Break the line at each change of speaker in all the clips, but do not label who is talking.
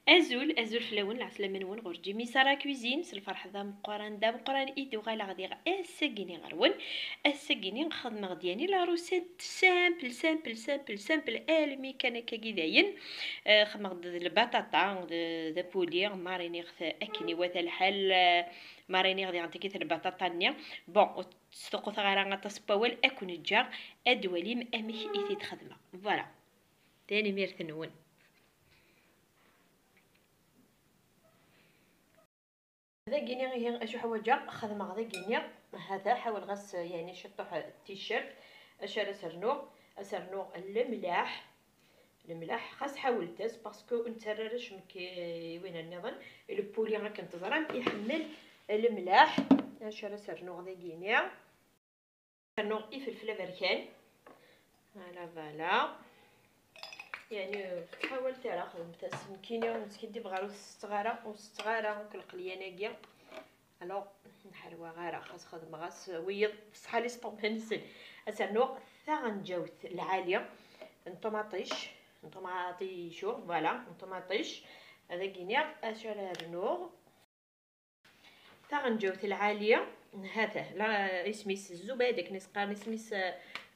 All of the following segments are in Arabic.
ازول فلاون العسلامه نون غورجي ميسارا كويزين سالفرح ذا مقران ايدو غالا غادي اساكيني غرون اساكيني خدمه غدياني لا روسيت سامبل المي كان كي داين خمغ البطاطا ذا بولي ماريني خ اكني وثا الحال ماريني غادي غنتي كي البطاطا نيا بون تسوقو ثغارا غتصباول اكون جا ادوالي مامي ايتي تخدمه فوالا تاني ميرثنون. هذا كيني غير اشو حوايجا خدمه غدا كيني هذا حاول غاس يعني شطح التيشيرت اشار سرنو الملاح خاص حاول تاس باسكو نتررش مكي وين النظام البولي راه كنتزرع يحمل الملاح اشار سرنو غدا كيني سرنو فلفله بركان فوالا يعني حاولت راه خدمت سمكينه ونسكدي بغارو الصغاره كل قلياناكيا الوغ نحلوا غير خاص خدمه غاس ويض بصح لي سطومنسن اسنو ثا غنجاوث العاليه نطوماطيشو فوالا نطوماطيش هذا كينيا اشرارنو ثا غنجاوث العاليه هذا لا اسميس الزبادك نسقان اسميس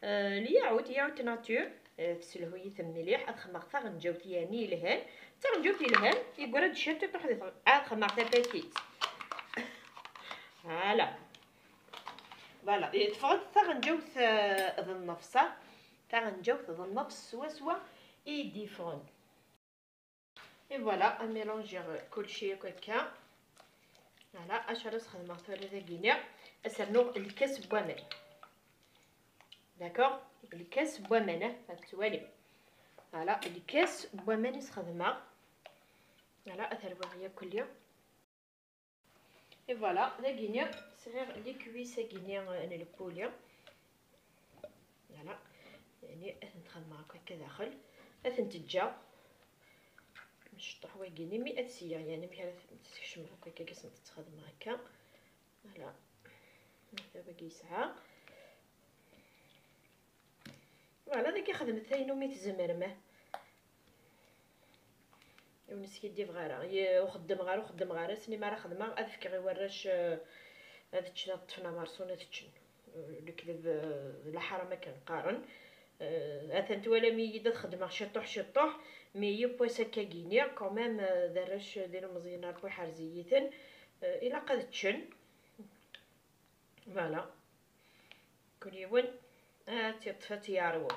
يعود ناتور تسلهوي مليح ادخمغ ثا غنجاوث يعني لهان ثا غنجاوث لهان يقرا دشات تحدث عاد خمغ ثا باتيت فوالا تفرض ثا غنجاوث ذا النفصه ثا غنجاوث ذا النفس سوا اي ديفون اي فوالا ميلونجير كلشي هكا فوالا اش راس خدمه ثوري ذا كينيا اسرنو الكاس بوامان داكوغ الكاس بوامان هاتوالي فوالا الكاس بوامان يسخدمها فوالا اثروا هي كل يوم اي فوالا ذا كينيا صغير لي كويسه كينيا انا البوليا فوالا يعني نخدم هكا داخل اثنتجا نشطح واكيني 100 سيا يعني بحال تكشم هكا كيس تخدم هكا فوالا هذا باقي يسعى فوالا داك يخدم ثاينو ميت زمرمه ونس كيدي فغاره وخدم غاره سني ما راه خدمه افكي غير وراش هذا تشنا طفنا مارسونه تشن الكذب لا حرام كنقارن اثنت ولا مي خدمه شطوح مي بويسا كاكينيا كوميم دراش ديرو مزيان بوي حرزيتن الى قد تشن فوالا كل يوم تطفت يارو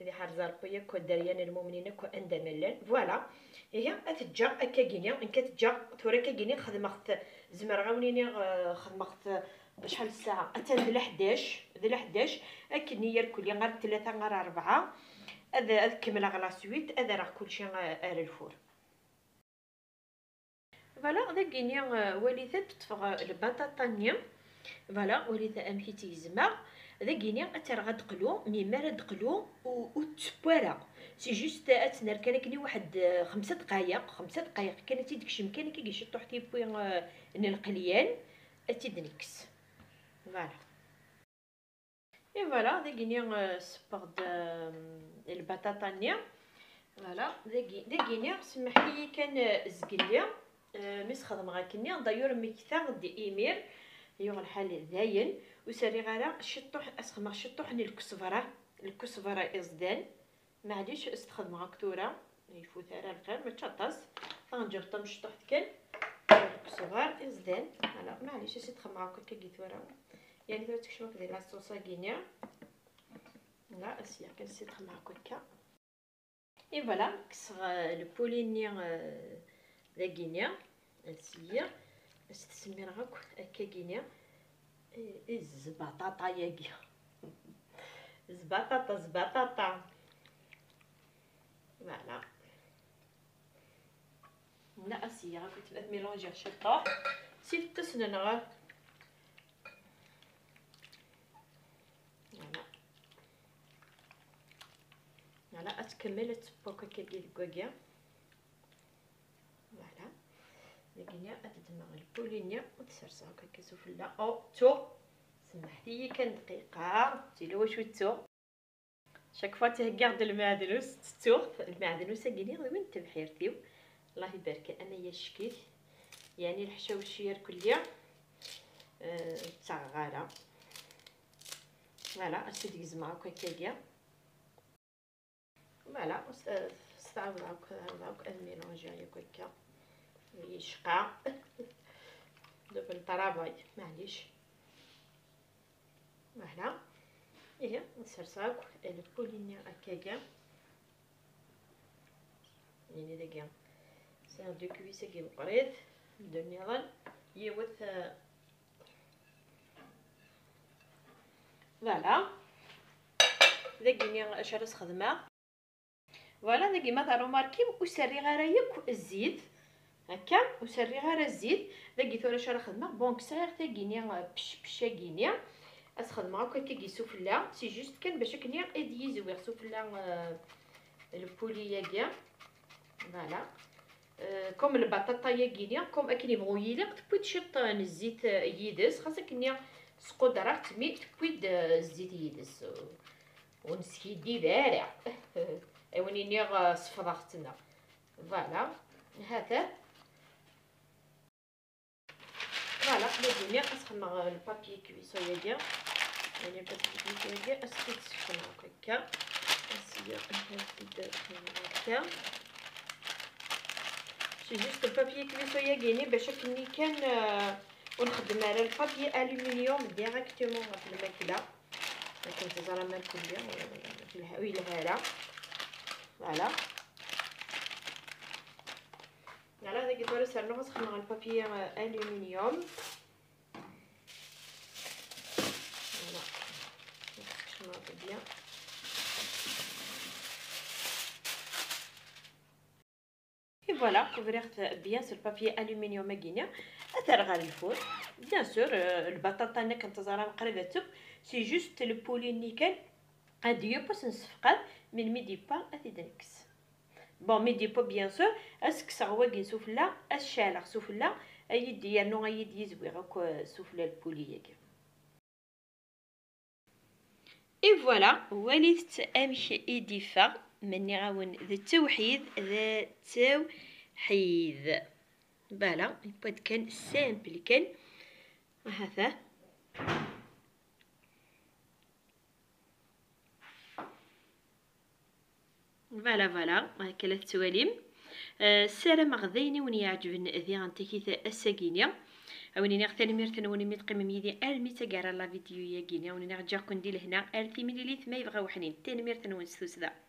هذه حرزه ربيه كو دريان المؤمنين كو اندملن فوالا هي اتجا كاكينيا ان كتجا ثورا كاكينيا خدمه زمر غاونيني خدمه شحال الساعه حتى ذ 11 اكني يركل غير 3 غير 4 هذا كمل على سويت هذا راه كلشي على الفور فوالا هذا كينيا وليثه تطفغ البطاطا فوالا وليثه امكي تيزما هذا كينيا اتر غتقلو ميما دقلو و تبارا سي جوست اتنر كان واحد 5 دقائق كان تيدكشم كان كيشطو حتى بوي القليان تيدنكس فوالا اي فوالا هذا كينيا سبغد البطاطا فوالا دا كينيا سمح لي كان زقليا مس خدم غاكني دايور مكثر دي ايميل يوغ الحال داين وسري غالا شطوح اسخمر شطوحني الكسفره ازدان معليش استخدم غاكتوره يفوت على الخير ما تشطاس غنجيب طم شطوح كان الكسفر ازدان فوالا معليش سي تخمر هكا كيتورا يعني درت كشمك ديال لاصوصا كينيا لا اسيا كنسي تخمر هكا اي فوالا كسغ البوليني لا كينيا اسيا باش تسمي راه هكا كينيا الزباطاطا ياكي زباطاطا فوالا لا اسيا كنت ميلونجي شطوح سي تسنن غير فوالا اتكمل تبوكا كي دكاكيا فوالا لكنيا اتدمغ البولينيا وتسرسا هكا كيسوفلا او تو سمحتي كان دقيقه تيلو واش وتو شاك فوا تهكارد المعدنوس تتوخ المعدنوس كيني وين تبحيرتيو الله يبارك انا يا شكيت يعني الحشاوشيه كليا تاع فوالا اسيدي زعما هكايا فوالا استعاود عاوك الميلونجي هكاكا يشقى دابا الطراباي معليش فوالا ايه نسرساو البولينيا هكاكا يعني داكيا سير دو كويسه كي بقريت دو نيران يوث فوالا داكيني اش راس خدمه فوالا داكي ما تروماركي وسري غير ياك الزيت هكا وسري غير الزيت داكي ثورا شرا خدمه بونك ساير تاكيني بش كيني اسخدمها هكا كي سوفلا سي جوست كان باش كني ادي زوير سوفلا البولي ياكيا فوالا كوم البطاطا ياكينيا كوم اكني بغو يليق تبوي تشط الزيت يدس خاصك كني سقدره تمي تبوي الزيت يدس ونسكيدي بارع ايوني نيغ صفراختنا فوالا هذا فوالا لازم اسخن البابي كويسو ياكيا يعني البابي كويسو ياكيا اسكيت سخن هكاكا اسيا هكا سي جوست البابي كويسو ياكيني باش كني كان ونخدم على البابي الومنيوم ديريكتومون في الماكله كنت زرا مال كليا في الهاله فوالا فوالا داك الدور سرنا سخنا البابي الومنيوم فوالا سخنا بيان et voilà couvrir bien sur le papier aluminium كينيا اثر غير الفور بيان سور البطاطا انا كنتظرها قريبه تب سي جوست لو بولي نيكل هادي باش نصفقات من ميدي با اتيدنكس بون ميدي با بيان سور اسك سغوا كي سوفلا الشالغ سوفلا ايدي يانو ايدي زوير هكا سوفلا البولي ياك اي فوالا وليت امشي ايديفا مني غاون ذا التوحيد ذا التوحيد فوالا البود كان سامبل كان هذا فوالا هكا التواليم السلام غذيني وني يعجبني ذي غنتكي الساكينيا وني نغتني ميرتن وني متقيم ميدي الميتا كاع لا فيديو يا كينيا وني نرجعكم ندير هنا 1000 مليليت ما يبغى وحنين تاني ميرتن ونستوسدا